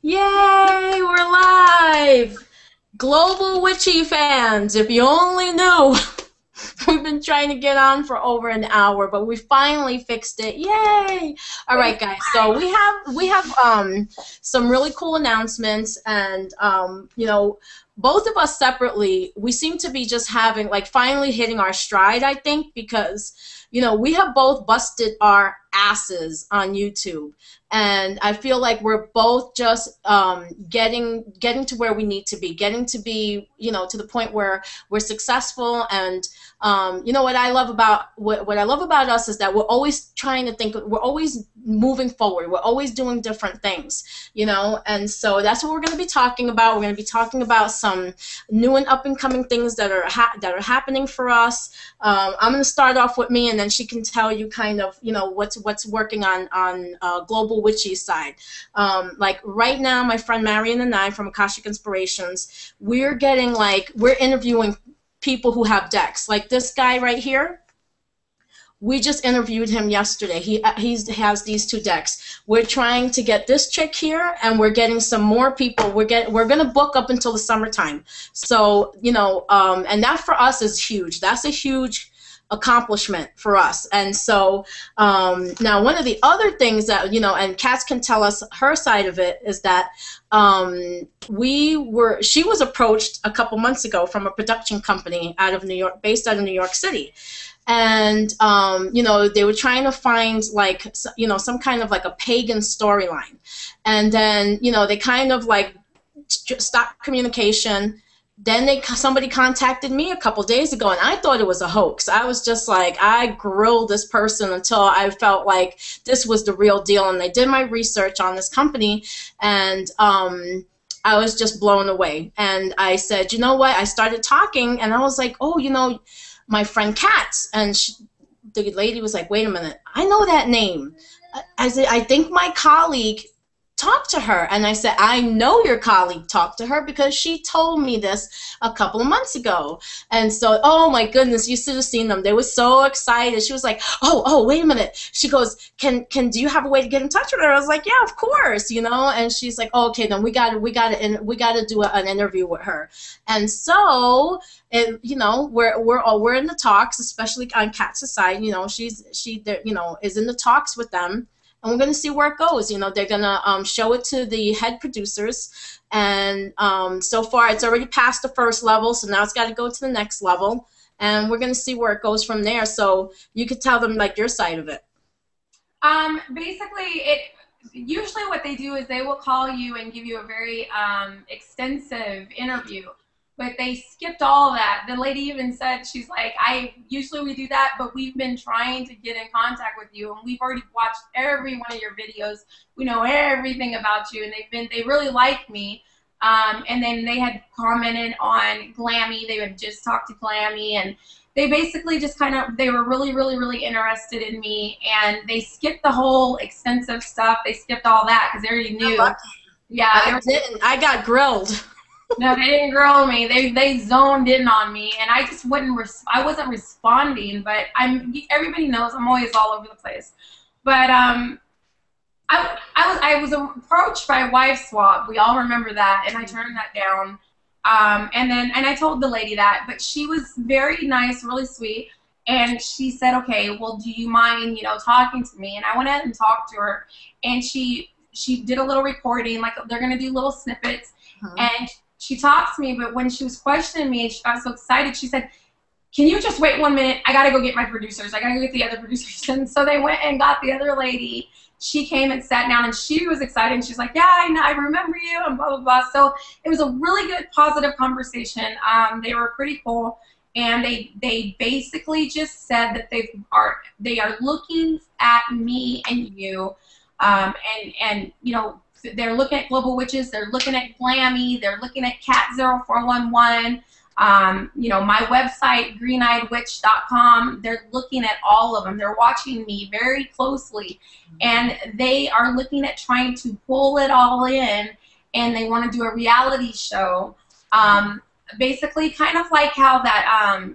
Yay, we're live! Global Witchy fans, if you only knew. We've been trying to get on for over an hour, but we finally fixed it. Yay! All right, guys. So we have some really cool announcements, and both of us separately, we seem to be just having finally hitting our stride, I think, because we have both busted our asses on YouTube, and I feel like we're both just getting to where we need to be, getting to be to the point where we're successful. And what I love about us is that we're always trying to think, we're always moving forward, we're always doing different things, and so that's what we're going to be talking about. We're going to be talking about some new and up and coming things that are happening for us. I'm going to start off with me, and then she can tell you kind of what's working on Global Witchy side. Like right now, my friend Marion and I from Akashic Inspirations, we're interviewing people who have decks. Like this guy right here, we just interviewed him yesterday. He has these two decks. We're trying to get this chick here, and we're getting some more people. We're gonna book up until the summertime. So and that for us is huge. That's a huge accomplishment for us. And so now one of the other things that and Katz can tell us her side of it, is that she was approached a couple months ago from a production company out of New York, based out of New York City. And they were trying to find some kind of a pagan storyline, and then they kind of stopped communication. Then somebody contacted me a couple days ago, and I thought it was a hoax. I was just I grilled this person until I felt like this was the real deal, and I did my research on this company, and I was just blown away. And I said, you know what? I started talking, and I was like, oh, my friend Katz. And the lady was like, wait a minute, I know that name. I said, I think my colleague talked to her. And I said, I know your colleague talked to her because she told me this a couple of months ago. And so, oh my goodness, you should have seen them. They were so excited. She was like, oh, wait a minute. She goes, do you have a way to get in touch with her? I was like, yeah, of course, And she's like, oh, okay, then we got to do an interview with her. And so, we're in the talks, especially on Katz's side. She is in the talks with them. And we're going to see where it goes. They're going to show it to the head producers. And so far, it's already passed the first level, so now it's got to go to the next level. And we're going to see where it goes from there. So you could tell them, your side of it. Basically, usually what they do is they will call you and give you a very extensive interview. But they skipped all of that. The lady even said, she's like, usually we do that, but we've been trying to get in contact with you, and we've already watched every one of your videos. We know everything about you, and they really like me. And then they had commented on Glammie. They had just talked to Glammie, and they basically just they were really, really, really interested in me, and they skipped the whole extensive stuff. They skipped all that because they already knew. Yeah, I got grilled. No, they didn't grill me. They zoned in on me, and I just I wasn't responding. But everybody knows I'm always all over the place. But I was approached by a wife swap. We all remember that, and I turned that down. And I told the lady that, but she was very nice, really sweet, and she said, okay, well, do you mind talking to me? And I went ahead and talked to her, and she did a little recording, they're gonna do little snippets, and she talked to me, but when she was questioning me, I was so excited. She said, can you just wait 1 minute? I got to go get my producers. I got to go get the other producers. And so they went and got the other lady. She came and sat down, and she was excited. And she's like, yeah, I remember you, and blah, blah, blah. So it was a really good, positive conversation. They were pretty cool. And they basically just said that they are looking at me and you, and they're looking at Global Witches, they're looking at Glammie, they're looking at Katz0411, my website, greeneyedwitch.com, they're looking at all of them. They're watching me very closely, and they are looking at trying to pull it all in, and they want to do a reality show, basically kind of like how that,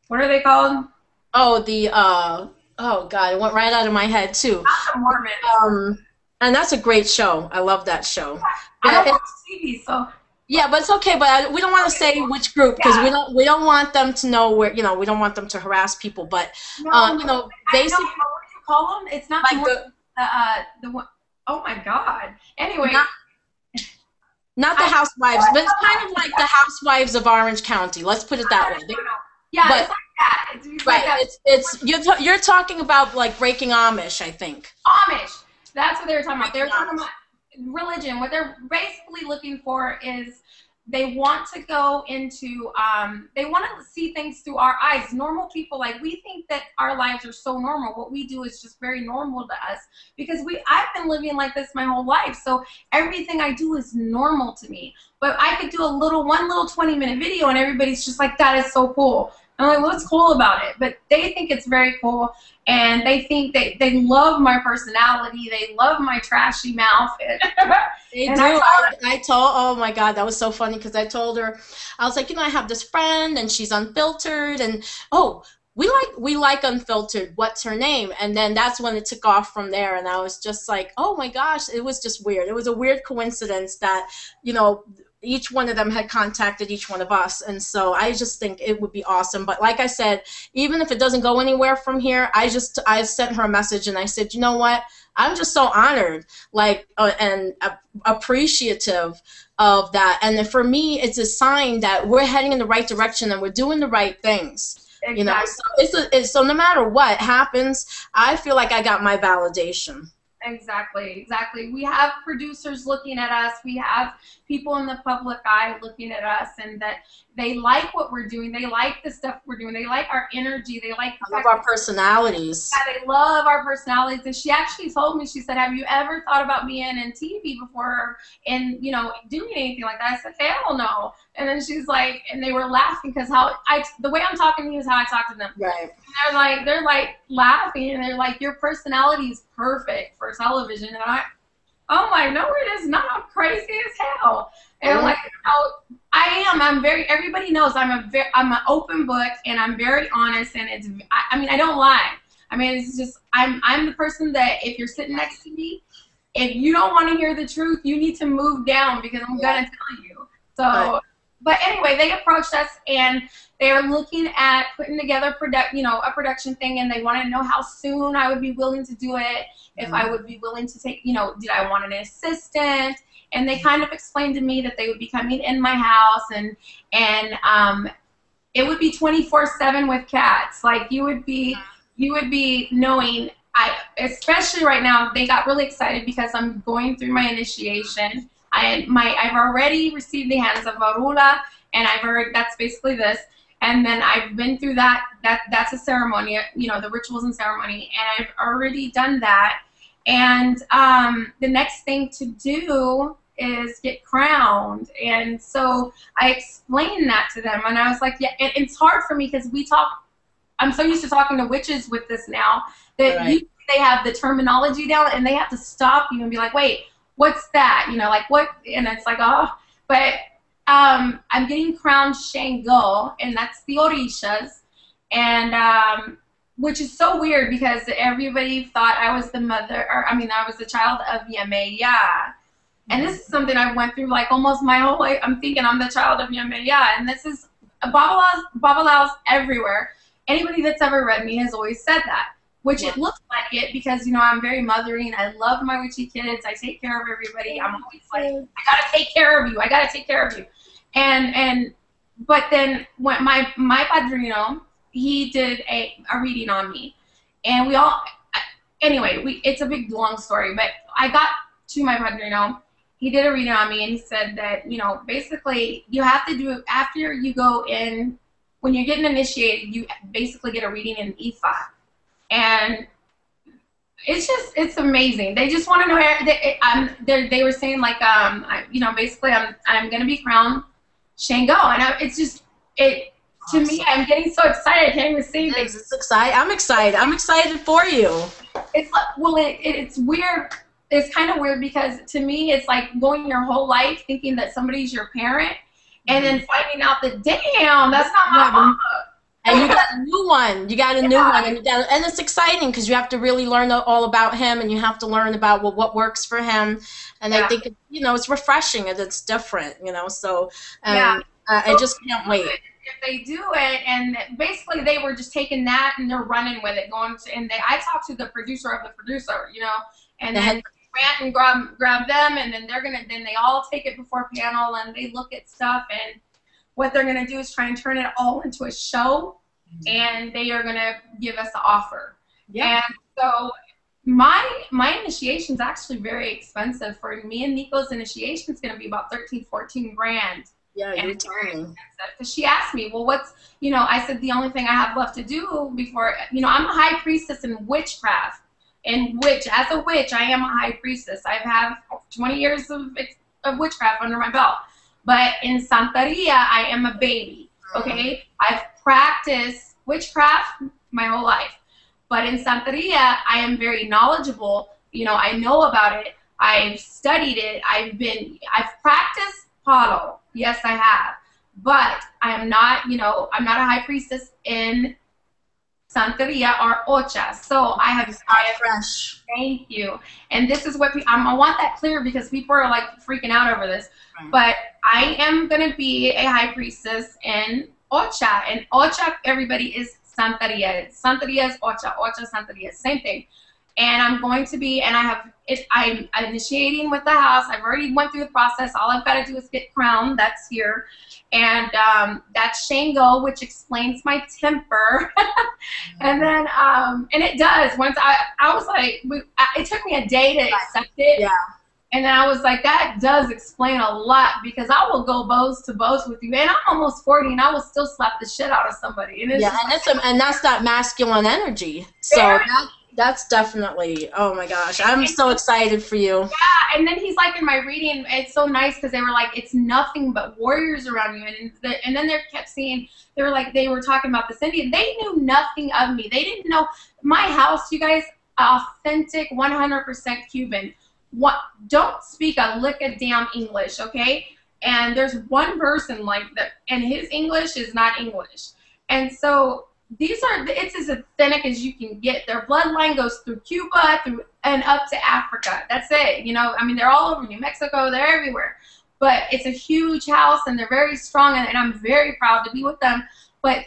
what are they called? Oh, oh God, it went right out of my head too. Not the Mormons. And that's a great show. I love that show. I But don't watch TV, so yeah, but it's okay. But we don't want to say which group because yeah. we don't want them to know where, you know, we don't want them to harass people. But No, you know, I know basically what do you call them? It's not like the one. Oh my God. Anyway, not the housewives, but it's kind of like the housewives of Orange County. Let's put it that way. yeah, But it's like that. It's right, like that. it's you're talking about like breaking Amish, I think. Amish. That's what they were talking about. They were talking about religion. What they're basically looking for is they want to go into, they want to see things through our eyes. Normal people, like, we think that our lives are so normal. What we do is just very normal to us because I've been living like this my whole life. So everything I do is normal to me. But I could do one little 20-minute video and everybody's just like, that is so cool. I'm like, what's cool about it? But they think it's very cool, and they think they love my personality. They love my trashy mouth. They and do. I told, oh my God, that was so funny because I told her, I was like, you know, I have this friend and she's unfiltered, and oh, we like unfiltered. What's her name? And then that's when it took off from there, and I was just like, oh my gosh, it was just weird. It was a weird coincidence that, you know, each one of them had contacted each one of us, and so I just think it would be awesome. But like I said, even if it doesn't go anywhere from here, I sent her a message and I said, you know what, I'm just so honored, like, and appreciative of that. And for me, it's a sign that we're heading in the right direction and we're doing the right things. Exactly. You know, so so no matter what happens, I feel like I got my validation. Exactly. We have producers looking at us. We have people in the public eye looking at us, and that they like what we're doing. They like the stuff we're doing. They like our energy. They like the fact our personalities. Yeah, they love our personalities. And she actually told me, she said, have you ever thought about being in TV before and, you know, doing anything like that? I said, hell no. And then she's like, and they were laughing because the way I'm talking to you is how I talk to them. Right. And they're like laughing, and they're like, your personality is perfect for television. And I'm like, no, it is not. I'm crazy as hell. And I'm like, no, everybody knows I'm an open book, and I'm very honest, and I mean, I don't lie. I mean, it's just, I'm the person that if you're sitting next to me, if you don't want to hear the truth, you need to move down because I'm going to tell you. So, but anyway, they approached us, and they are looking at putting together a production thing, and they wanted to know how soon I would be willing to do it, if I would be willing to take, did I want an assistant? And they kind of explained to me that they would be coming in my house, and it would be 24/7 with Katz. Like you would be knowing. Especially right now, they got really excited because I'm going through my initiation. I've already received the hands of Varula, and that's basically this. And then I've been through that's a ceremony, the rituals and ceremony, and I've already done that. And the next thing to do is get crowned. And so I explained that to them, and I was like, yeah, it's hard for me because I'm so used to talking to witches with this now that they have the terminology down, and they have to stop you and be like, wait, what's that? Like what? And it's like, oh, but I'm getting crowned Shango, and that's the Orishas, and which is so weird because everybody thought I was the mother, I was the child of Yameya. And this is something I went through like almost my whole life. I'm thinking I'm the child of Yameya, and this is Babalaos everywhere. Anybody that's ever read me has always said that, which it looks like it because, I'm very mothering. I love my witchy kids. I take care of everybody. I'm always like, I got to take care of you. I got to take care of you. But then when my padrino, he did a reading on me. And it's a big, long story. But I got to my padrino. He did a reading on me, and he said that, basically you have to do, after you go in, when you're getting initiated, you basically get a reading in Ifa. And it's amazing. They just want to know. They were saying like, basically I'm going to be crowned Shango. And to me, I'm getting so excited. I can't even say things. It's exciting. I'm excited. I'm excited for you. It's like, it's weird. It's kind of weird because to me, it's like going your whole life thinking that somebody's your parent, and then finding out that, damn, that's not my mama. And you got a new one. You got a new one, and and it's exciting because you have to really learn all about him, and you have to learn about what works for him. And I think it's refreshing and it's different. So I just can't wait. If they do it, and basically they were just taking that and they're running with it, I talked to the producer of the producer, and then went and grab them, and then they all take it before panel and they look at stuff, and what they're going to do is try and turn it all into a show, and they are going to give us an offer. Yeah. And so my initiation is actually very expensive. For me and Nico's initiation is going to be about 13, 14 grand. Yeah, you're telling me. Because she asked me, well, what's, I said the only thing I have left to do before, I'm a high priestess in witchcraft. And as a witch, I am a high priestess. I have 20 years of witchcraft under my belt. But in Santeria, I am a baby, okay? I've practiced witchcraft my whole life. But in Santeria, I am very knowledgeable. I know about it. I've studied it. I've practiced palo. Yes, I have. But I am not, I'm not a high priestess in Santeria or Ocha. So I have fresh. Thank you. And this is what I want that clear because people are like freaking out over this. Right. But I am going to be a high priestess in Ocha. And Ocha, everybody, is Santeria. Santeria is Ocha. Ocha, Santeria. Same thing. And I'm going to be, and I'm initiating with the house. I've already went through the process. All I've got to do is get crowned. That's here. And that's Shango, which explains my temper. And then, and it does. Once I was like, it took me a day to accept it. Yeah. And then I was like, that does explain a lot because I will go bows to bows with you. And I'm almost 40 and I will still slap the shit out of somebody. And that's that masculine energy. So that's definitely, oh my gosh, I'm so excited for you. Yeah, and then he's like in my reading, it's so nice because they were like, it's nothing but warriors around you. And then they kept saying, they were talking about this Indian. They knew nothing of me. They didn't know my house, you guys, authentic 100% Cuban. Don't speak a lick of damn English, okay? And there's one person like that, and his English is not English. And so it's as authentic as you can get. Their bloodline goes through Cuba and up to Africa. That's it. They're all over New Mexico. They're everywhere. But it's a huge house, and they're very strong, and I'm very proud to be with them. But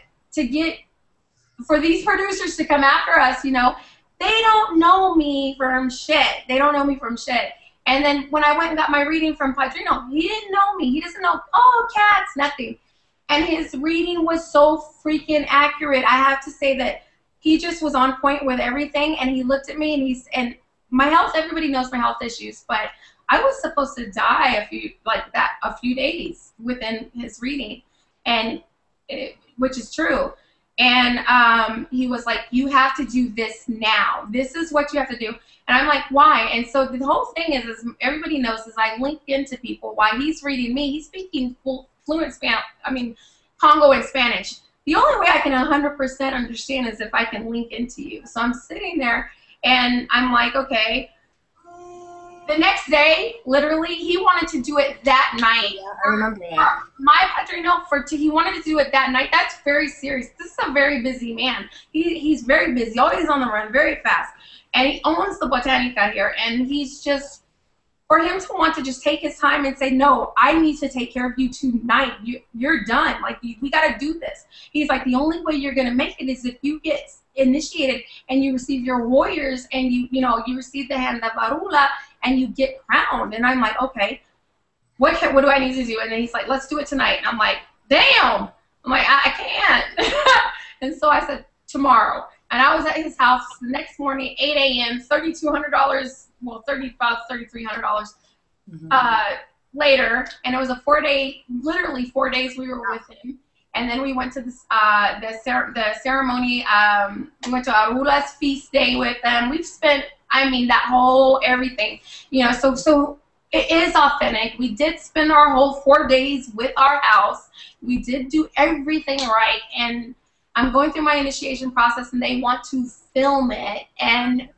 for these producers to come after us, they don't know me from shit. They don't know me from shit. And then when I went and got my reading from Padrino, he didn't know me. He doesn't know, Katz, nothing. And his reading was so freaking accurate. I have to say that he just was on point with everything. And he looked at me and my health, everybody knows my health issues, but I was supposed to die a few days within his reading, which is true. And he was like, you have to do this now. This is what you have to do. And I'm like, why? And so the whole thing is everybody knows is I link into people. While he's reading me, he's speaking fluent Spanish, Congo and Spanish. The only way I can 100% understand is if I can link into you. So I'm sitting there and I'm like, okay. The next day, literally, he wanted to do it that night. Yeah, I remember that. My padrino, he wanted to do it that night. That's very serious. This is a very busy man. He's very busy, always on the run, very fast. And he owns the Botanica here. And he's just, for him to want to just take his time and say, no, I need to take care of you tonight. You're done. We got to do this. He's like, the only way you're going to make it is if you get initiated and you receive your warriors and you receive the hand of Arula and you get crowned. And I'm like, okay, what do I need to do? And then he's like, let's do it tonight. And I'm like, damn. I'm like, I can't. And so I said, tomorrow. And I was at his house the next morning, 8 a.m., $3,200, well, $3,300 later. And it was a 4-day, literally 4 days we were with him. And then we went to the ceremony. We went to Arula's feast day with them. We've spent, that whole everything. So it is authentic. We did spend our whole 4 days with our house. We did do everything right. And I'm going through my initiation process, and they want to film it. And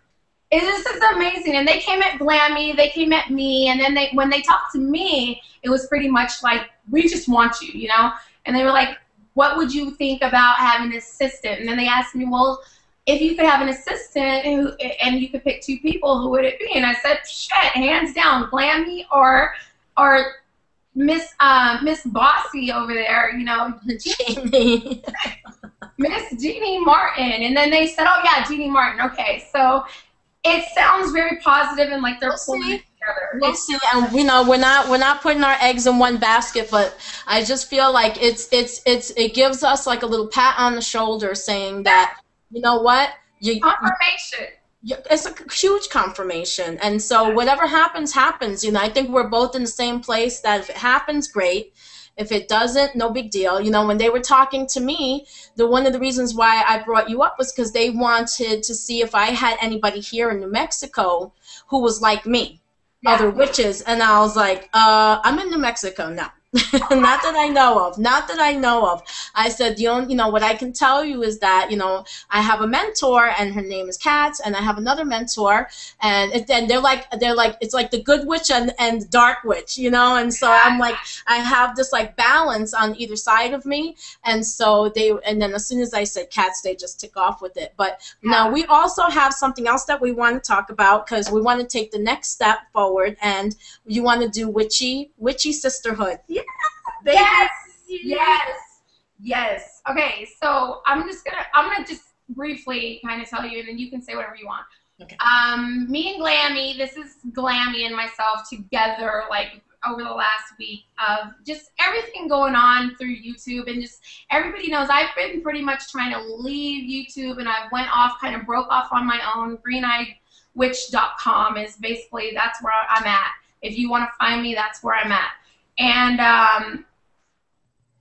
this is amazing. And they came at Glammie. They came at me. And then when they talked to me, it was pretty much like, we just want you, And they were like, what would you think about having an assistant? And then they asked me, well, if you could have an assistant and you could pick 2 people, who would it be? And I said, shit, hands down, Glammie or Miss Bossy over there, you know, Jeannie. Miss Jeannie Martin. And then they said, oh yeah, Jeannie Martin. Okay, so it sounds very positive and like they're pulling it together. We'll see, and you know, we're not putting our eggs in one basket, but I just feel like it gives us like a little pat on the shoulder, saying that, you know what, Confirmation. it's a huge confirmation, and so whatever happens, happens. You know, I think we're both in the same place, that if it happens, great. If it doesn't, no big deal. You know, when they were talking to me, one of the reasons why I brought you up was because they wanted to see if I had anybody here in New Mexico who was like me, other witches, and I was like, I'm in New Mexico now. Not that I know of. Not that I know of. I said, you know, what I can tell you is that, you know, I have a mentor, and her name is Katz, and I have another mentor, and they're like, it's like the good witch and dark witch, you know, and so I'm like, I have this like balance on either side of me, and so and then as soon as I said Katz, they just took off with it. But now we also have something else that we want to talk about, because we want to take the next step forward, and you want to do witchy sisterhood. Yes, yes, yes. Okay, so I'm gonna just briefly kind of tell you, and then you can say whatever you want. Okay. Me and Glammie, this is Glammie and myself together, like over the last week, of just everything going on through YouTube, and just everybody knows I've been pretty much trying to leave YouTube, and I went off, kind of broke off on my own. GlammieWitch.com is basically, that's where I'm at. If you want to find me, that's where I'm at. And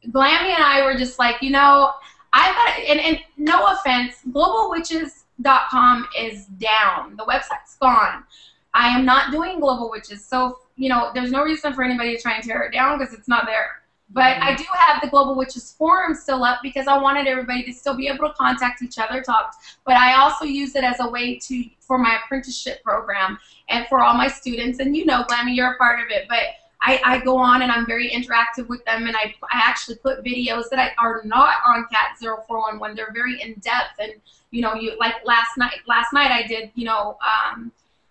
Glammie and I were just like, you know, I thought, and no offense, globalwitches.com is down. The website's gone. I am not doing Global Witches, so, you know, there's no reason for anybody to try and tear it down, because it's not there. But I do have the Global Witches forum still up, because I wanted everybody to still be able to contact each other, talk. But I also use it as a way for my apprenticeship program and for all my students. And you know, Glammie, you're a part of it. But I go on and I'm very interactive with them, and I actually put videos that are not on Katz0411. They're very in depth, and you know, like last night I did, you know,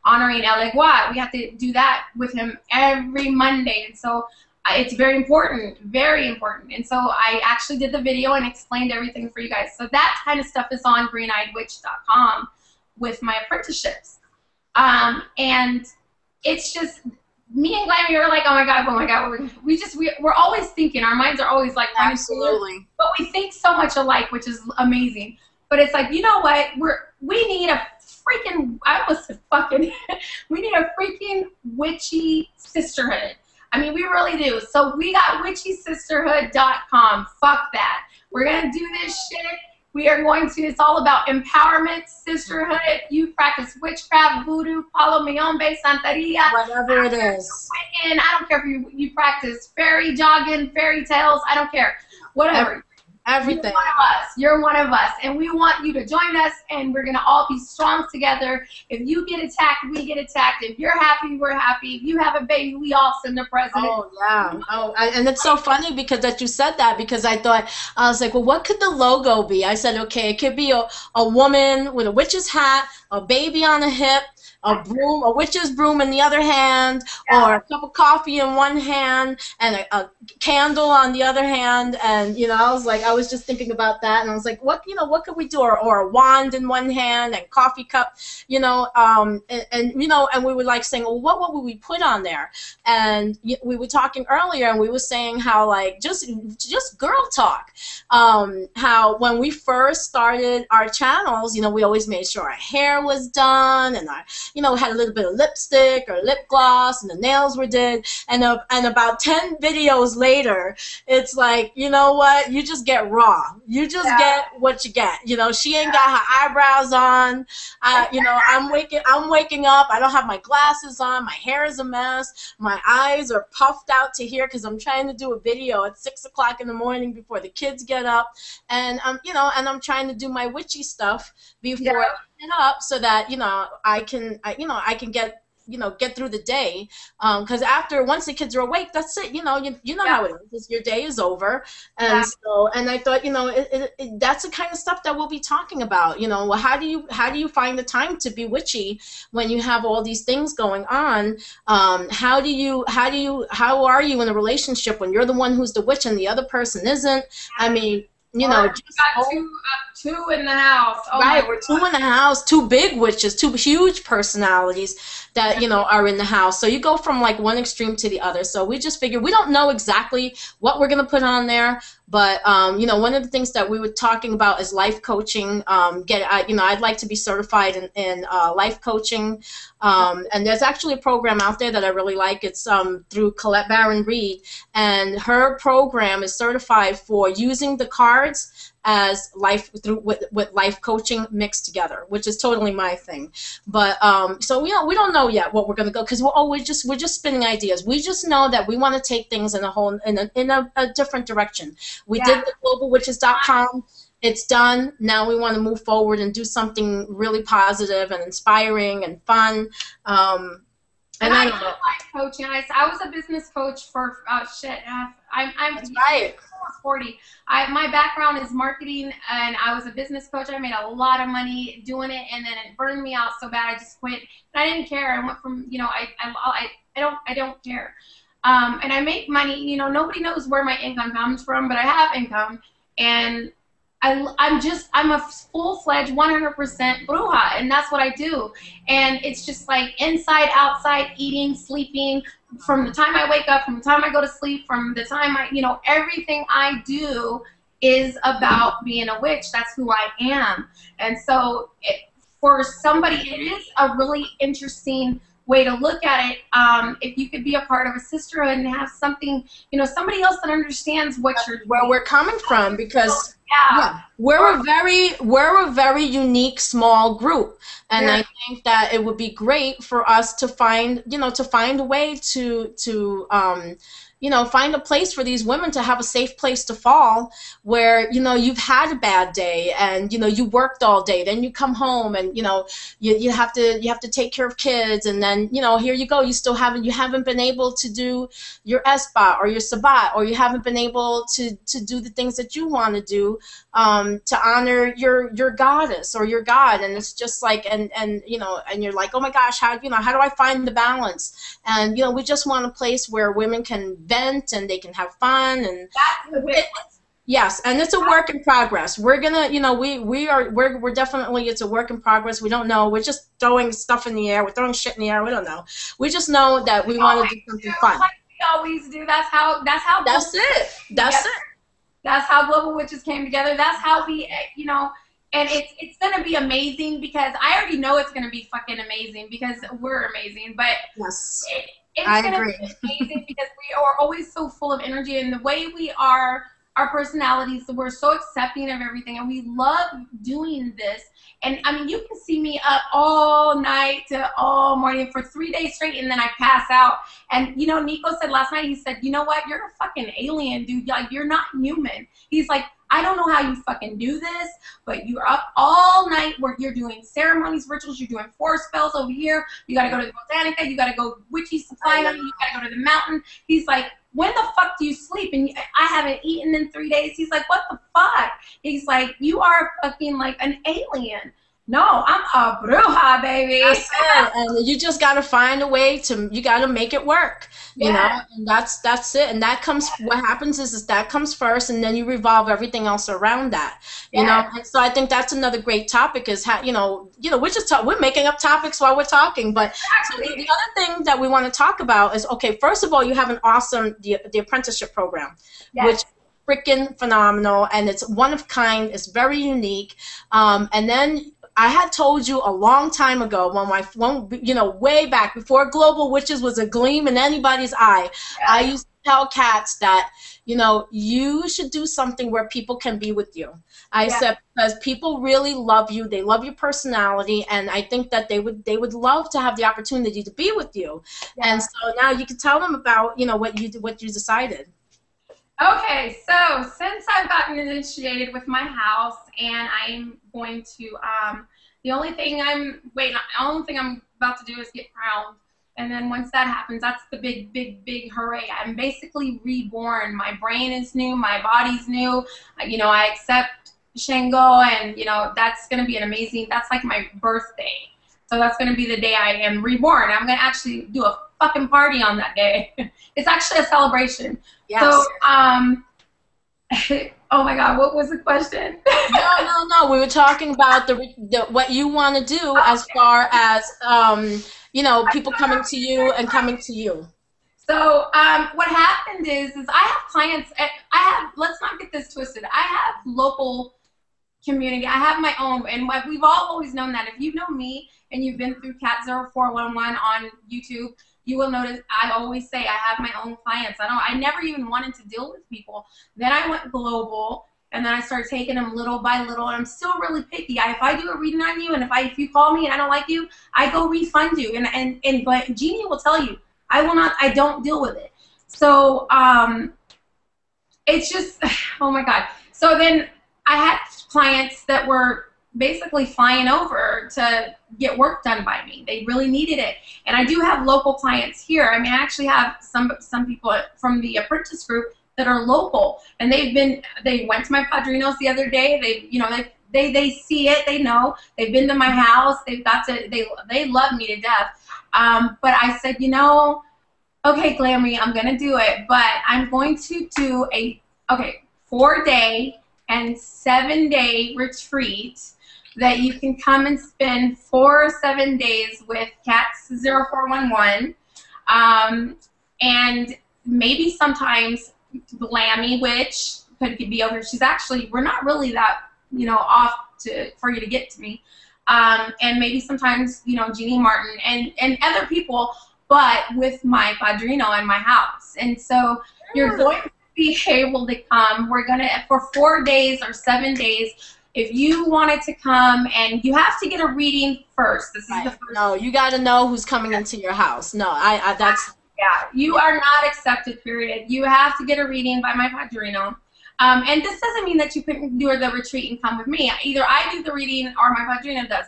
honoring El Igual. We have to do that with him every Monday, and so it's very important, very important. And so I actually did the video and explained everything for you guys. So that kind of stuff is on greeneyedwitch.com with my apprenticeships, and it's just, me and Glammie are like, oh my god, we're always thinking, our minds are always like, absolutely, but we think so much alike, which is amazing. But it's like, you know what, we need a freaking, I almost said fucking, we need a freaking witchy sisterhood. I mean, we really do. So we got witchysisterhood.com. Fuck that. We're gonna do this shit. We are going to, it's all about empowerment, sisterhood. You practice witchcraft, voodoo, palo mayombe, santeria. Whatever it is. And I don't care if you practice fairy jogging, fairy tales. I don't care. Whatever. Everything. You're one of us. You're one of us. And we want you to join us, and we're going to all be strong together. If you get attacked, we get attacked. If you're happy, we're happy. If you have a baby, we all send the president. Oh, yeah. Oh, and it's so funny because that you said that, because I was like, well, what could the logo be? I said, okay, it could be a woman with a witch's hat, a baby on a hip, a broom, a witch's broom in the other hand, or a cup of coffee in one hand, and a candle on the other hand. And you know, I was just thinking about that, and I was like, what could we do? Or a wand in one hand and coffee cup, you know, and you know, and we were like saying, well, what would we put on there? And we were talking earlier, and we were saying how like just girl talk, how when we first started our channels, you know, we always made sure our hair was done, and our, you know, had a little bit of lipstick or lip gloss, and the nails were did, and about 10 videos later, it's like, you know what, you just get raw. You just get what you get. You know, she ain't got her eyebrows on. You know, I'm waking up. I don't have my glasses on. My hair is a mess. My eyes are puffed out to here because I'm trying to do a video at 6 o'clock in the morning before the kids get up, and you know, and I'm trying to do my witchy stuff before I get up, so that, you know, I can get get through the day, because once the kids are awake, that's it. You know how it is. Your day is over. And so, and I thought, that's the kind of stuff that we'll be talking about. How do you find the time to be witchy when you have all these things going on? How are you in a relationship when you're the one who's the witch and the other person isn't? I mean, got two in the house. Oh, right, we're two in the house, two big witches, two huge personalities that are in the house. So you go from like one extreme to the other. So we just figured, we don't know exactly what we're gonna put on there, but one of the things that we were talking about is life coaching. I'd like to be certified in life coaching, and there's actually a program out there that I really like. It's through Colette Baron Reed, and her program is certified for using the cards as with life coaching mixed together, which is totally my thing. But so we don't know yet what we're going to go, because we're just spinning ideas. We just know that we want to take things in a different direction. We did the globalwitches.com. It's done. Now we want to move forward and do something really positive and inspiring and fun. And I love life coaching. I was a business coach for I'm That's right. 40. My background is marketing, and I was a business coach. I made a lot of money doing it, and then it burned me out so bad I just quit. And I didn't care. I went from I don't care. And I make money. Nobody knows where my income comes from, but I have income, and I'm a full-fledged 100% bruja, and that's what I do. And it's just like inside, outside, eating, sleeping, from the time I wake up, from the time I go to sleep, from the time everything I do is about being a witch. That's who I am. And so for somebody, it is a really interesting way to look at it. If you could be a part of a sisterhood and have something, somebody else that understands what where we're coming from, because we're a very unique small group, and I think that it would be great for us to find a way to find a place for these women to have a safe place to fall, where you've had a bad day and you worked all day, then you come home and you have to take care of kids, and then here you go, you haven't been able to do your esbat or your sabbat, or you haven't been able to do the things that you want to do to honor your goddess or your god. And it's just like, and you're like, oh my gosh, how do I find the balance? And we just want a place where women can vent and they can have fun, and yes, and it's a work in progress. We're gonna, we're definitely, it's a work in progress. We don't know. We're just throwing stuff in the air. We're throwing shit in the air. We don't know. We just know that we want to do something fun. Like we always do. That's it. That's how Global Witches came together. That's how we, and it's gonna be amazing, because I already know it's gonna be fucking amazing, because we're amazing. But yes. It's going to be amazing, because we are always so full of energy, and the way we are, our personalities, so we're so accepting of everything, and we love doing this. And I mean, you can see me up all night to all morning for 3 days straight, and then I pass out. And Nico said last night, he said, you know what, you're a fucking alien, dude. Like, you're not human. He's like, I don't know how you fucking do this, but you're up all night where you're doing ceremonies, rituals, you're doing 4 spells over here. You got to go to the Botanica. You got to go Witchy Supply. You got to go to the mountain. He's like, when the fuck do you sleep? And I haven't eaten in 3 days. He's like, what the fuck? He's like, you are fucking like an alien. No, I'm a bruja, baby. That's it. And you just got to find a way you got to make it work, and that's it. And that comes, what happens is that comes first, and then you revolve everything else around that, And so I think that's another great topic, is how, we're making up topics while we're talking. But so the other thing that we want to talk about is, okay, first of all, you have an awesome, the apprenticeship program, which freaking phenomenal, and it's one of kind. It's very unique, and then I had told you a long time ago, way back before Global Witches was a gleam in anybody's eye, I used to tell Katz that, you should do something where people can be with you. I said, because people really love you, they love your personality, and I think that they would love to have the opportunity to be with you. And so now you can tell them about, what you decided. Okay, so since I've gotten initiated with my house, and I'm going to, the only thing I'm about to do is get crowned. And then once that happens, that's the big, big, big hooray. I'm basically reborn. My brain is new. My body's new. You know, I accept Shango, and, you know, that's going to be an amazing, that's like my birthday. So that's going to be the day I am reborn. I'm going to actually do a fucking party on that day. It's actually a celebration. Yes. So, oh my God, what was the question? No. We were talking about the what you want to do as far as, you know, people coming to you and coming to you. So what happened is I have clients. Let's not get this twisted. I have local community. I have my own, and we've all always known that. If you know me and you've been through Katz0411 on YouTube, you will notice I always say I have my own clients. I never even wanted to deal with people. Then I went global, and then I started taking them little by little, and I'm still really picky. If I do a reading on you, and if you call me and I don't like you, I go refund you. And Jeannie will tell you, I don't deal with it. So it's just, oh my God. So then I had clients that were basically flying over to get work done by me. They really needed it. And I do have local clients here. I mean, I actually have some people from the apprentice group that are local, and they went to my padrinos the other day. They see it, they know, they've been to my house, they love me to death. But I said, you know, okay, Glammie, I'm gonna do it, but I'm going to do a 4-day and 7-day retreat that you can come and spend 4 or 7 days with Katz0411, and maybe sometimes GlammieWitch could be over. We're not really that, you know, off for you to get to me, and maybe sometimes, you know, Jeannie Martin and other people, but with my padrino in my house. And so you're going to be able to come. We're gonna, for 4 days or 7 days, if you wanted to come, and you have to get a reading first. This is the first. No, you got to know who's coming into your house. No, that's. Yeah, you are not accepted, period. You have to get a reading by my padrino. And this doesn't mean that you couldn't do the retreat and come with me. Either I do the reading or my padrino does.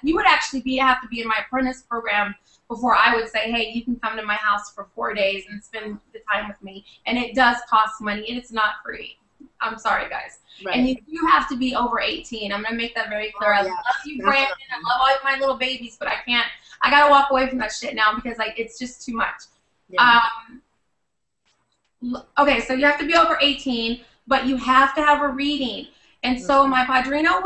You would actually have to be in my apprentice program before I would say, hey, you can come to my house for 4 days and spend the time with me. And it does cost money, and it's not free. I'm sorry, guys. Right. And you have to be over 18. I'm going to make that very clear. I love you, Brandon. I love all my little babies, but I got to walk away from that shit now because, like, it's just too much. Yeah. Okay, so you have to be over 18, but you have to have a reading. And so my padrino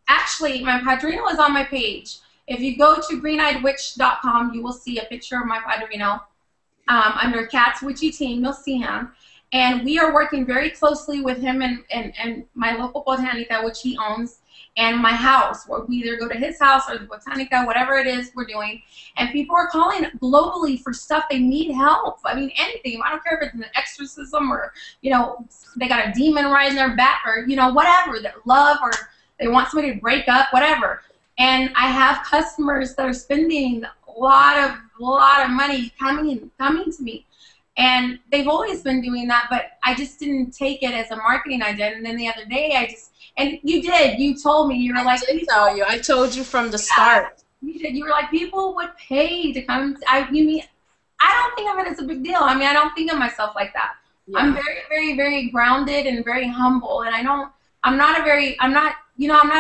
actually, my padrino is on my page. If you go to greeneyedwitch.com, you will see a picture of my padrino. Under Katz Witchy Team, you'll see him. And we are working very closely with him and my local botanica, which he owns, and my house. We either go to his house or the botanica, whatever it is we're doing. And people are calling globally for stuff. They need help. I mean, anything. I don't care if it's an exorcism or, you know, they got a demon riding their back or, you know, whatever, that love, or they want somebody to break up, whatever. And I have customers that are spending a lot of money coming to me. And they've always been doing that, but I just didn't take it as a marketing idea. And then the other day, and you did. You told me. You were like, I did tell you. I told you from the start. You did. You were like, people would pay to come. I don't think of it as a big deal. I mean, I don't think of myself like that. Yeah. I'm very, very, very grounded and very humble, and I'm not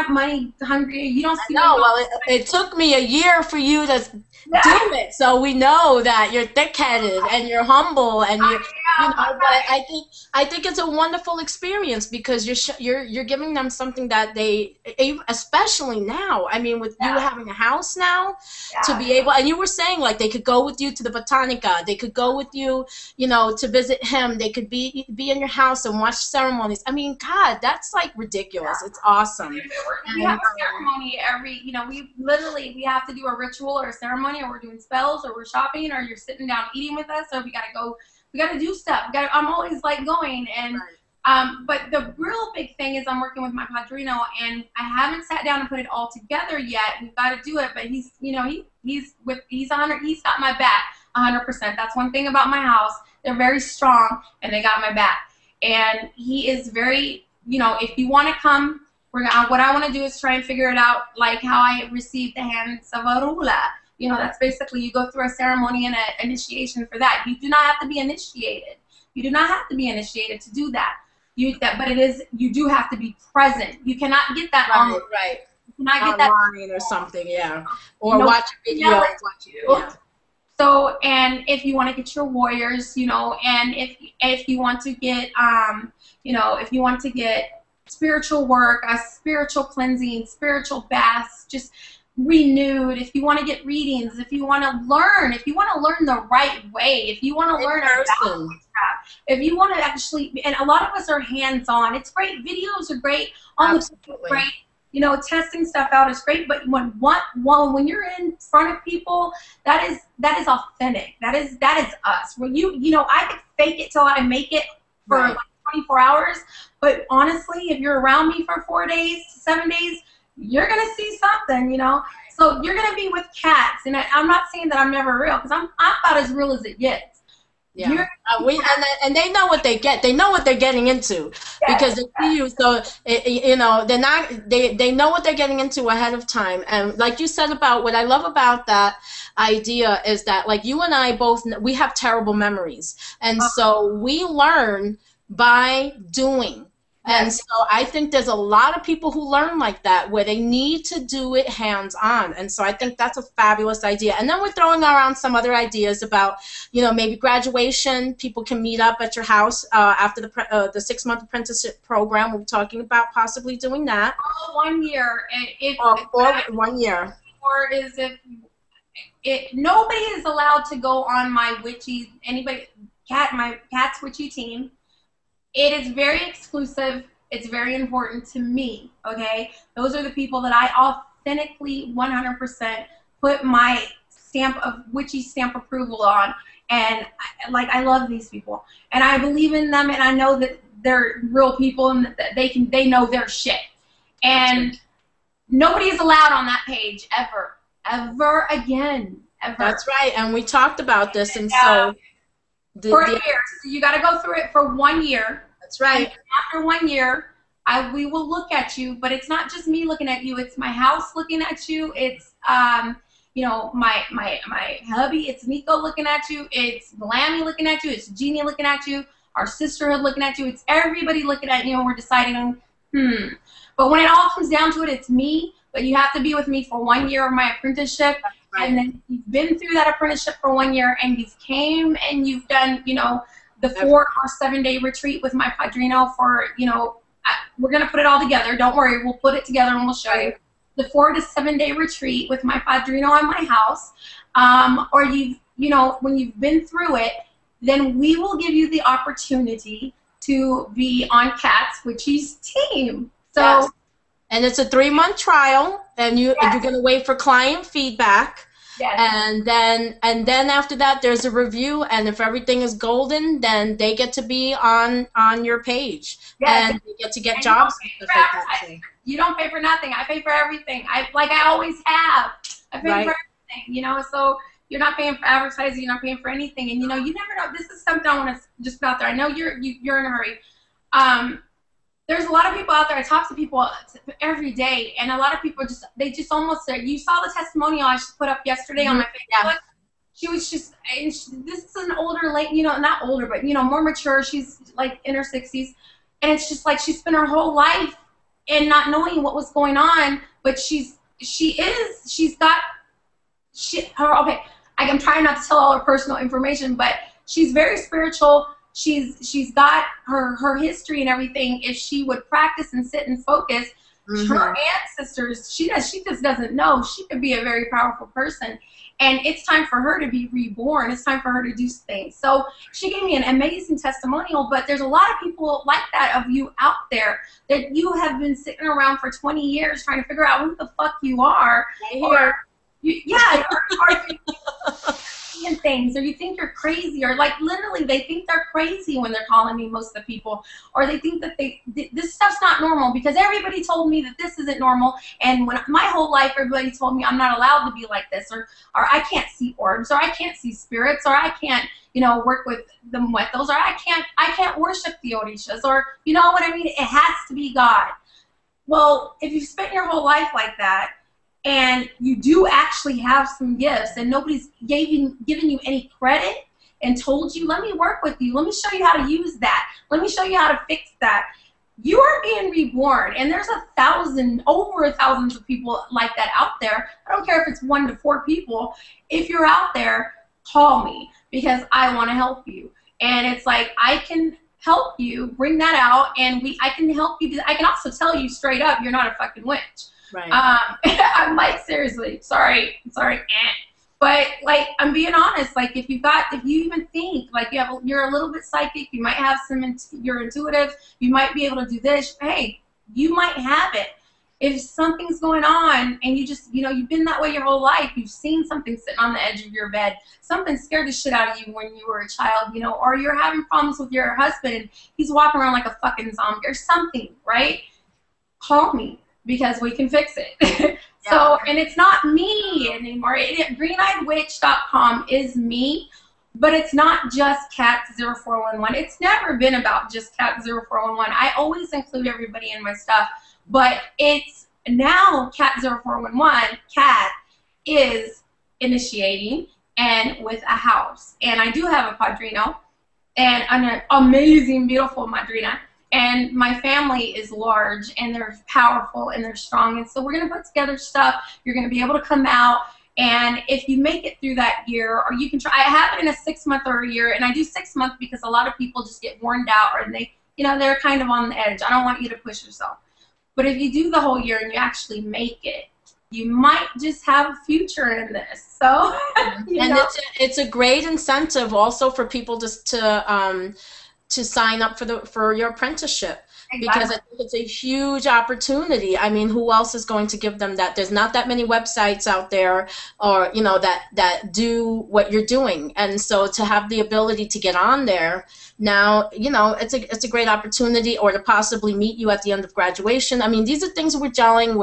money hungry. You don't see. No, well, it took me a year for you to do it, so we know that you're thick-headed and you're humble, and but I think it's a wonderful experience because you're giving them something that they, especially now. I mean, with you having a house now, to be able, and you were saying like they could go with you to the botanica, they could go with you, you know, to visit him. They could be in your house and watch ceremonies. I mean, God, that's like ridiculous. It's awesome. We have a ceremony we have to do a ritual or a ceremony, or we're doing spells, or we're shopping, or you're sitting down eating with us, so we gotta do stuff. I'm always like going, and but the real big thing is I'm working with my padrino, and I haven't sat down and put it all together yet. We've got to do it, but he's got my back 100%. That's one thing about my house. They're very strong, and they got my back. And he is very, you know, if you want to come, what I want to do is try and figure it out, like how I received the hands of Arula. You know, that's basically you go through a ceremony and an initiation for that. You do not have to be initiated. You do not have to be initiated to do that. But it is, you do have to be present. You cannot get that Right, right. You cannot get online that or something, yeah. Or watch a video. Yeah. So, and if you want to get your warriors, you know, and if you want to get, you know, if you want to get spiritual work, a spiritual cleansing, spiritual baths, just renewed, if you want to get readings, if you want to learn the right way, if you want to learn about witchcraft, if you want to actually, and a lot of us are hands-on. It's great. Videos are great. All the great. You know, testing stuff out is great, but when you're in front of people, that is authentic. That is us. When you know, I could fake it till I make it for like 24 hours, but honestly, if you're around me for 4 days, 7 days, you're gonna see something, you know. So you're gonna be with Katz, and I'm not saying that I'm never real, because I'm about as real as it gets. Yeah, and they know what they get. They know what they're getting into, because they see you. So you know, they're not. They know what they're getting into ahead of time. And like you said about what I love about that idea is that, like, you and I both, we have terrible memories, and so we learn by doing. And so I think there's a lot of people who learn like that, where they need to do it hands-on. And so I think that's a fabulous idea. And then we're throwing around some other ideas about, you know, maybe graduation. People can meet up at your house after the 6-month apprenticeship program. We're talking about possibly doing that. 1 year. Or 1 year. Or is nobody is allowed to go on my witchy, my Katz witchy team. It is very exclusive. It's very important to me, okay? Those are the people that I authentically 100% put my witchy stamp approval on. And I love these people. And I believe in them, and I know that they're real people, and that they know their shit. And nobody is allowed on that page ever again, ever. That's right. And we talked about this, and so for a year. So you got to go through it for 1 year. That's right. And after 1 year, we will look at you, but it's not just me looking at you. It's my house looking at you. It's you know, my hubby. It's Nico looking at you. It's Glammie looking at you. It's Jeannie looking at you. Our sisterhood looking at you. It's everybody looking at you, and we're deciding, But when it all comes down to it, it's me. But you have to be with me for 1 year of my apprenticeship. Right. And then you've been through that apprenticeship for 1 year, and you've came and you've done, you know, the 4 or 7 day retreat with my padrino for, you know, we're going to put it all together. Don't worry. We'll put it together and we'll show you. The 4 to 7 day retreat with my padrino in my house. Or you know, when you've been through it, then we will give you the opportunity to be on Katz Witchy's team. So, and it's a 3-month trial, and you're going to wait for client feedback. Yes. And then after that, there's a review, and if everything is golden, then they get to be on your page, and they get to get jobs. You don't pay for nothing. I pay for everything. I always have. I pay for everything. You know, so you're not paying for advertising. You're not paying for anything. And you know, you never know. This is something I want to just put out there. I know you're in a hurry. There's a lot of people out there. I talk to people every day, and a lot of people they just almost said, you saw the testimonial I put up yesterday on my Facebook. She was just, this is an older lady, you know, not older, but, you know, more mature. She's like in her 60s, and it's just like she spent her whole life in not knowing what was going on, but I'm trying not to tell all her personal information, but she's very spiritual. She's got her history and everything. If she would practice and sit and focus, her ancestors, she just doesn't know. She could be a very powerful person. And it's time for her to be reborn. It's time for her to do things. So she gave me an amazing testimonial, but there's a lot of people like that of you out there that you have been sitting around for 20 years trying to figure out who the fuck you are. Or and things, or you think you're crazy, or like literally they think they're crazy when they're calling me, most of the people, or they think that this stuff's not normal because everybody told me that this isn't normal, and when my whole life everybody told me I'm not allowed to be like this, or I can't see orbs, or I can't see spirits, or I can't, you know, work with the muertos, or I can't worship the orishas, or you know what I mean, it has to be God. Well, if you've spent your whole life like that, and you do actually have some gifts and nobody's given you any credit and told you, let me work with you, let me show you how to use that, let me show you how to fix that, you are being reborn. And there's over thousands of people like that out there. I don't care if it's 1 to 4 people. If you're out there, call me, because I want to help you. And it's like, I can help you bring that out, and I can help you. I can also tell you straight up, you're not a fucking witch. Right. I'm like, seriously, sorry. But like, I'm being honest. Like, if you even think like you're a little bit psychic, you might have you're intuitive, you might be able to do this. Hey, you might have it. If something's going on and you just, you've been that way your whole life, you've seen something sitting on the edge of your bed, something scared the shit out of you when you were a child, or you're having problems with your husband and he's walking around like a fucking zombie or something, right? Call me, because we can fix it. So, and it's not me anymore. GreenEyedWitch.com is me, but it's not just Katz0411. It's never been about just Katz0411. I always include everybody in my stuff, but it's now Katz0411. Kat is initiating and with a house. And I do have a padrino, and an amazing, beautiful madrina. And my family is large, and they're powerful, and they're strong. And so we're going to put together stuff. You're going to be able to come out. And if you make it through that year, or you can try, I have it in a 6-month or a year. And I do 6 months because a lot of people just get worn out, or they're kind of on the edge. I don't want you to push yourself. But if you do the whole year and you actually make it, you might just have a future in this. So, it's a great incentive also for people to sign up for your apprenticeship. Exactly. Because I think it's a huge opportunity. I mean, who else is going to give them that? There's not that many websites out there, or that do what you're doing. And so to have the ability to get on there now, it's a great opportunity, or to possibly meet you at the end of graduation. I mean, these are things we're gelling.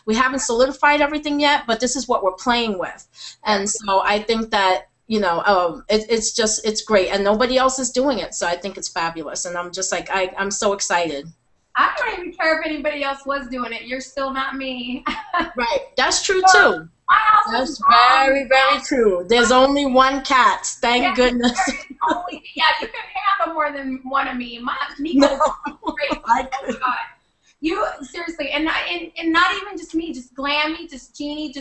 We haven't solidified everything yet, but this is what we're playing with. And so I think that it's great, and nobody else is doing it, so I think it's fabulous, and I'm just like, I'm so excited. I don't even care if anybody else was doing it. You're still not me. Right, that's true too. That's very, very true. There's only one Katz, thank goodness. You can handle more than one of me. Nico's great. I could. You seriously, and not even just me, just Glammie, just Jeannie,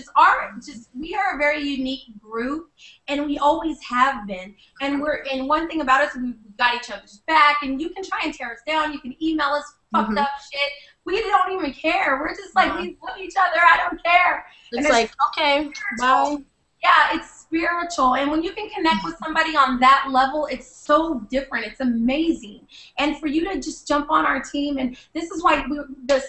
we are a very unique group, and we always have been. And one thing about us, we've got each other's back, and you can try and tear us down, you can email us fucked up shit. We don't even care. We're just like, we love each other. I don't care. It's like, okay, bye. Yeah, it's spiritual. And when you can connect with somebody on that level, it's so different. It's amazing. And for you to just jump on our team, and this is why the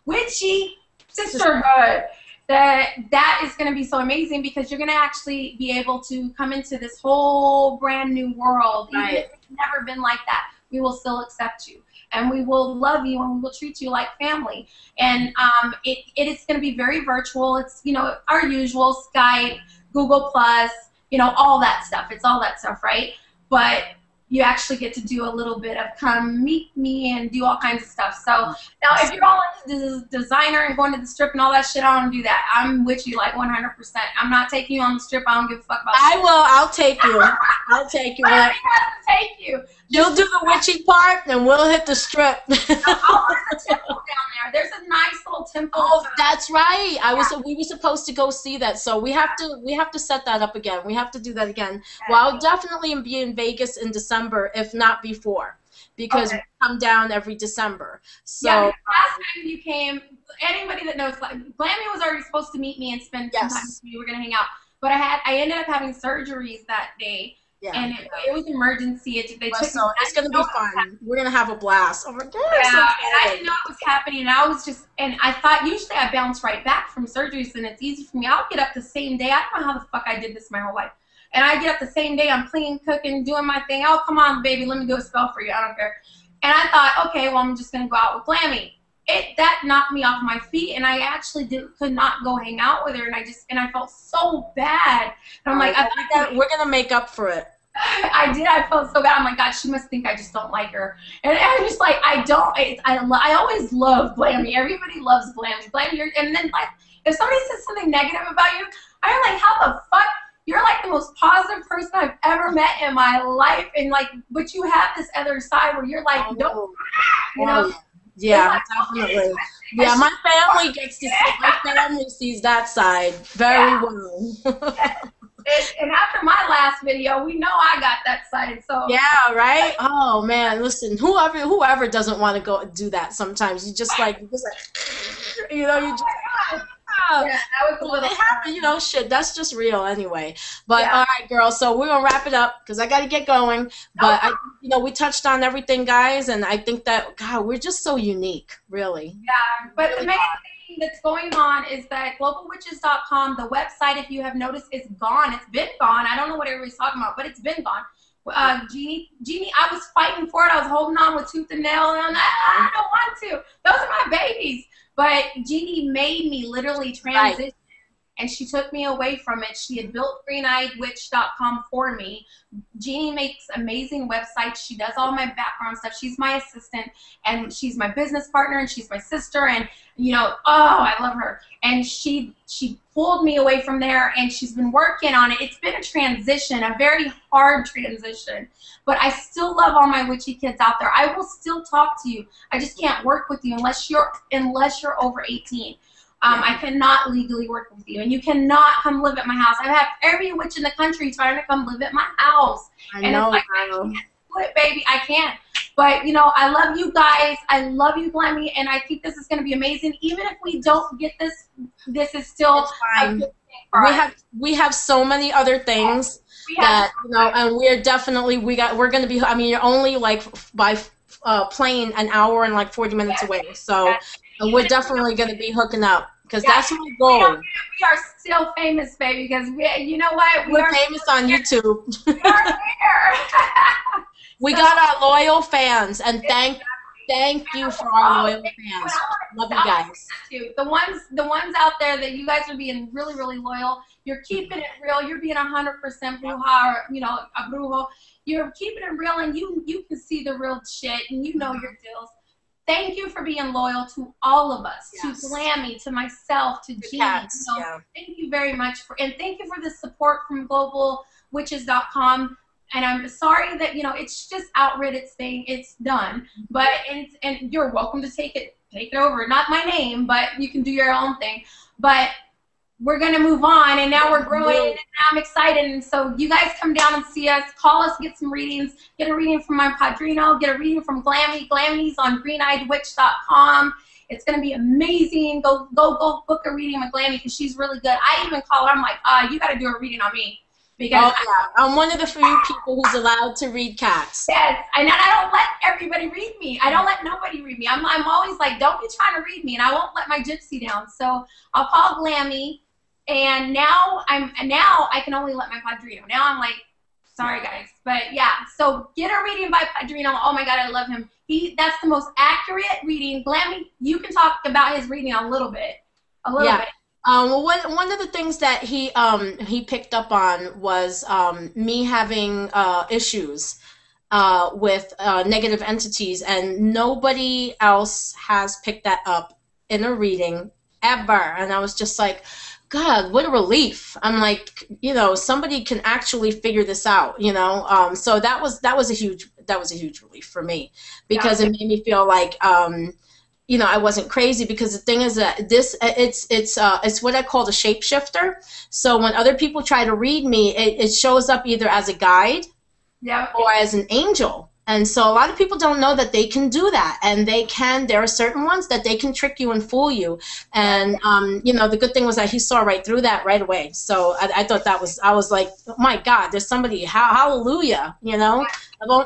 Witchy sisterhood, that is going to be so amazing, because you're going to actually be able to come into this whole brand new world. Right. Even if it's never been like that, we will still accept you. And we will love you, and we will treat you like family. And it is going to be very virtual. It's, our usual Skype, Google+, all that stuff. It's all that stuff, right? But you actually get to do a little bit of come meet me and do all kinds of stuff. So now, if you're all into designer and going to the strip and all that shit, I don't do that. I'm with you like 100%. I'm not taking you on the strip. I don't give a fuck about that. I will. I'll take you. I'll take you. I take you. You'll do the witchy part, and we'll hit the strip. I'll put the temple down there. There's a nice little temple. Oh, that's right. We were supposed to go see that, so we have to set that up again. We have to do that again. Okay. Well, I'll definitely be in Vegas in December, if not before, because we come down every December. So last time you came, anybody that knows, Glammie was already supposed to meet me and spend some time with me. We were gonna hang out, but I ended up having surgeries that day. Yeah. And it was emergency. It's going to be fun. We're going to have a blast. Oh my God. Yeah, and I didn't know it was happening. And I thought, usually I bounce right back from surgeries, and it's easy for me. I'll get up the same day. I don't know how the fuck I did this my whole life. And I get up the same day. I'm cleaning, cooking, doing my thing. Oh, come on, baby. Let me do a spell for you. I don't care. And I thought, okay, well, I'm just going to go out with Glammie. That knocked me off my feet, and I actually could not go hang out with her, and I felt so bad. And I'm like, we're gonna make up for it. I did. I felt so bad. I'm like, God, she must think I just don't like her. And I'm just like, I don't. I always love Glammie. Everybody loves Glammie. Glammie, and then like, if somebody says something negative about you, I'm like, how the fuck? You're like the most positive person I've ever met in my life, and like, but you have this other side where you're like, don't, you know? Yeah, like, definitely. Yeah, my family gets to see. My family sees that side very well. And after my last video, we know I got that side. So yeah, right. Oh man, listen, whoever doesn't want to go do that, sometimes you just like, you know, you just. Yeah, that was a little happen, you know, shit, that's just real anyway. But all right, girl, so we're gonna wrap it up because I got to get going. But you know, we touched on everything, guys, and I think that, God, we're just so unique, really. Yeah, but the main thing that's going on is that globalwitches.com, the website, if you have noticed, is gone. It's been gone. I don't know what everybody's talking about, but it's been gone. Jeannie, I was fighting for it. I was holding on with tooth and nail, and I don't want to. Those are my babies. But Jeannie made me literally transition, and she took me away from it. She had built greeneyedwitch.com for me. Jeannie makes amazing websites. She does all my background stuff. She's my assistant, and she's my business partner, and she's my sister, and, you know, oh, I love her. And she pulled me away from there, and she's been working on it. It's been a transition, a very hard transition. But I still love all my witchy kids out there. I will still talk to you. I just can't work with you unless you're over 18. I cannot legally work with you, and you cannot come live at my house. I have every witch in the country trying to come live at my house. I know. It's like, I can't do it, baby. I can't. But, you know, I love you guys. I love you, Glammie, and I think this is going to be amazing. Even if we don't get this, this is still a good thing for us. We have so many other things that, you know, and we're definitely, we're going to be, I mean, you're only like by plane an hour and like 40 minutes away. So we're definitely going to be hooking up, because that's my goal. We are still famous, baby, because you know what? We're famous on YouTube. We are here. We got our loyal fans, and thank you for our loyal fans. Love you guys. The ones out there that you guys are being really, really loyal. You're keeping it real. You're being 100% bruja, or, you know, a brujo. You're keeping it real, and you can see the real shit, and you know your deals. Thank you for being loyal to all of us, to Glammie, to myself, to Jeannie. So thank you very much and thank you for the support from globalwitches.com. And I'm sorry that, you know, it's just outrid its thing. It's done. But and you're welcome to take it over. Not my name, but you can do your own thing. But we're going to move on, and now we're growing, and I'm excited. And so you guys come down and see us. Call us, get some readings. Get a reading from my padrino. Get a reading from Glammie. Glammie's on greeneyedwitch.com. It's going to be amazing. Go book a reading with Glammie, because she's really good. I even call her. I'm like, you got to do a reading on me. Because I'm one of the few people who's allowed to read cats. Yes, and I don't let everybody read me. I don't let nobody read me. I'm always like, don't be trying to read me, and I won't let my gypsy down. So I'll call Glammie. And now I can only let my padrino. Now I'm like, sorry guys, but yeah. So get a reading by padrino. Oh my God, I love him. That's the most accurate reading. Glammie, you can talk about his reading a little bit. Well, one of the things that he picked up on was me having issues with negative entities, and nobody else has picked that up in a reading ever. And I was just like, God, what a relief. I'm like, you know, somebody can actually figure this out, you know. So that was a huge relief for me, because it made me feel like you know, I wasn't crazy, because the thing is that it's what I call the shapeshifter. So when other people try to read me, it shows up either as a guide or as an angel. And so a lot of people don't know that they can do that, and there are certain ones that they can trick you and fool you. And, you know, the good thing was that he saw right through that right away. So I thought I was like, oh my God, there's somebody, hallelujah, you know.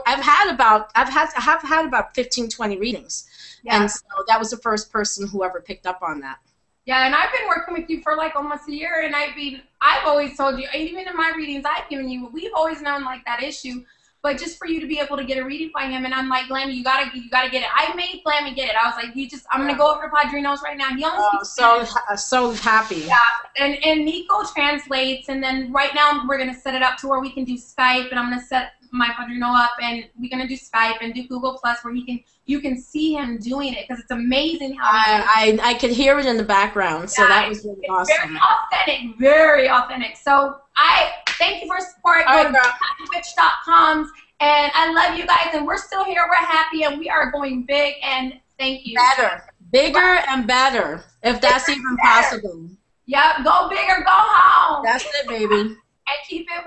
I've had about 15, 20 readings. And so that was the first person who ever picked up on that. Yeah, and I've been working with you for like almost a year, and I've always told you, even in my readings I've given you, we've always known like that issue. but just for you to be able to get a reading by him. And I'm like, Glammie, you gotta get it. I made Glammie get it. I was like, I'm gonna go over to Padrinos right now. He only speaks so happy. Yeah, and Nico translates, and then right now we're gonna set it up to where we can do Skype, and I'm gonna set my Padrino up, and we're gonna do Skype and do Google Plus, where you can see him doing it, because it's amazing how I could hear it in the background, so that was really awesome. Very authentic. So I thank you for support. Go to GlammieWitch.com, and I love you guys, and we're still here. We're happy, and we are going big. And thank you. Bigger and better, if that's even possible. Yep, go big or go home. That's it, baby. And keep it.